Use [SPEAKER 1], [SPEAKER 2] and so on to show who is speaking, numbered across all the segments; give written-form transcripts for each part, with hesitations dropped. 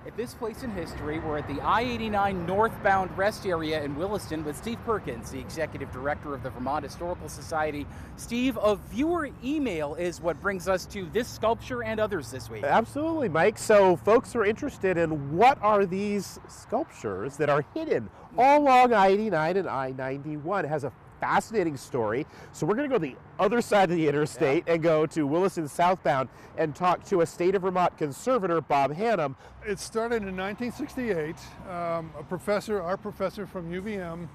[SPEAKER 1] At this place in history, we're at the I-89 northbound rest area in Williston with Steve Perkins, the executive director of the Vermont Historical Society. Steve, a viewer email is what brings us to this sculpture and others this week.
[SPEAKER 2] Absolutely, Mike. So folks are interested in what are these sculptures that are hidden all along I-89 and I-91. It has a fascinating story. So we're going to go to the other side of the interstate and go to Williston southbound and talk to a state of Vermont conservator, Bob Hannum.
[SPEAKER 3] It started in 1968. Our professor from UVM,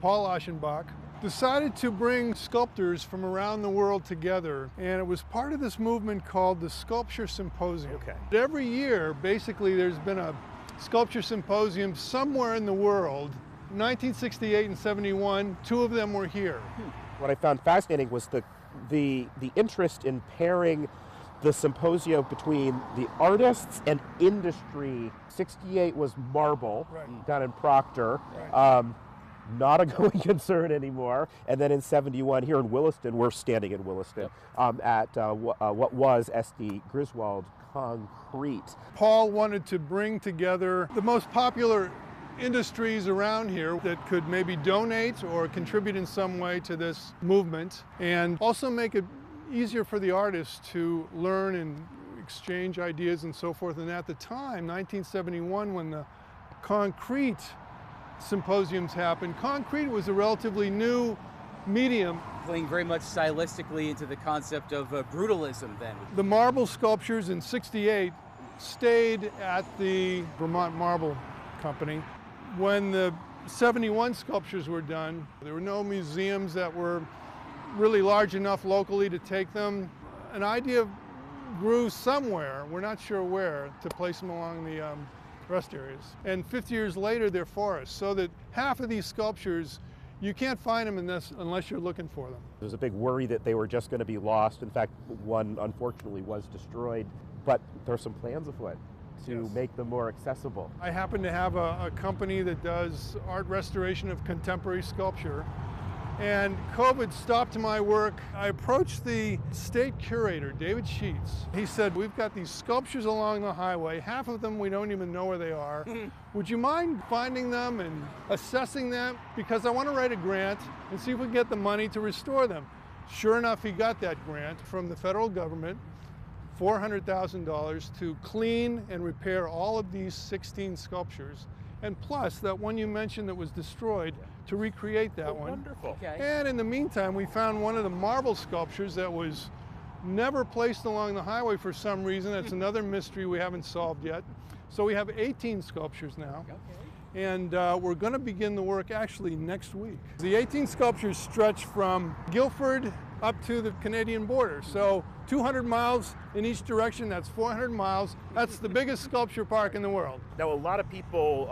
[SPEAKER 3] Paul Aschenbach, decided to bring sculptors from around the world together, and it was part of this movement called the Sculpture Symposium.
[SPEAKER 2] Okay.
[SPEAKER 3] Every year, basically, there's been a sculpture symposium somewhere in the world. 1968 and 71, two of them were here.
[SPEAKER 2] What I found fascinating was the interest in pairing the symposium between the artists and industry. 68 was marble, down in Proctor. Not a going concern anymore. And then in 71, here in Williston, we're standing in Williston, at what was SD Griswold Concrete.
[SPEAKER 3] Paul wanted to bring together the most popular industries around here that could maybe donate or contribute in some way to this movement, and also make it easier for the artists to learn and exchange ideas and so forth. And at the time, 1971, when the concrete symposiums happened, concrete was a relatively new medium.
[SPEAKER 1] Playing very much stylistically into the concept of brutalism then.
[SPEAKER 3] The marble sculptures in 68 stayed at the Vermont Marble Company. When the 71 sculptures were done, there were no museums that were really large enough locally to take them. An idea grew somewhere, we're not sure where, to place them along the rest areas. And 50 years later, they're forests, so that half of these sculptures, you can't find them unless you're looking for them.
[SPEAKER 2] There was a big worry that they were just going to be lost. In fact, one unfortunately was destroyed, but there's some plans afoot to make them more accessible.
[SPEAKER 3] I happen to have a company that does art restoration of contemporary sculpture, and COVID stopped my work. I approached the state curator, David Sheets. He said, we've got these sculptures along the highway, half of them we don't even know where they are. Would you mind finding them and assessing them? Because I want to write a grant and see if we can get the money to restore them. Sure enough, he got that grant from the federal government, $400,000 to clean and repair all of these 16 sculptures, and plus that one you mentioned that was destroyed, to recreate that one.
[SPEAKER 2] Wonderful.
[SPEAKER 1] Okay.
[SPEAKER 3] And in the meantime, we found one of the marble sculptures that was never placed along the highway for some reason. That's another mystery we haven't solved yet. So we have 18 sculptures now.
[SPEAKER 1] Okay.
[SPEAKER 3] And we're going to begin the work actually next week. The 18 sculptures stretch from Guilford up to the Canadian border. So 200 miles in each direction, that's 400 miles. That's the biggest sculpture park in the world.
[SPEAKER 2] Now, a lot of people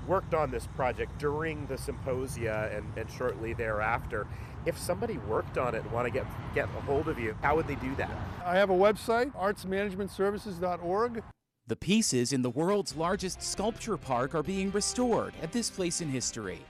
[SPEAKER 2] worked on this project during the symposia and shortly thereafter. If somebody worked on it and want to get a hold of you, how would they do that?
[SPEAKER 3] I have a website, artsmanagementservices.org.
[SPEAKER 1] The pieces in the world's largest sculpture park are being restored at this place in history.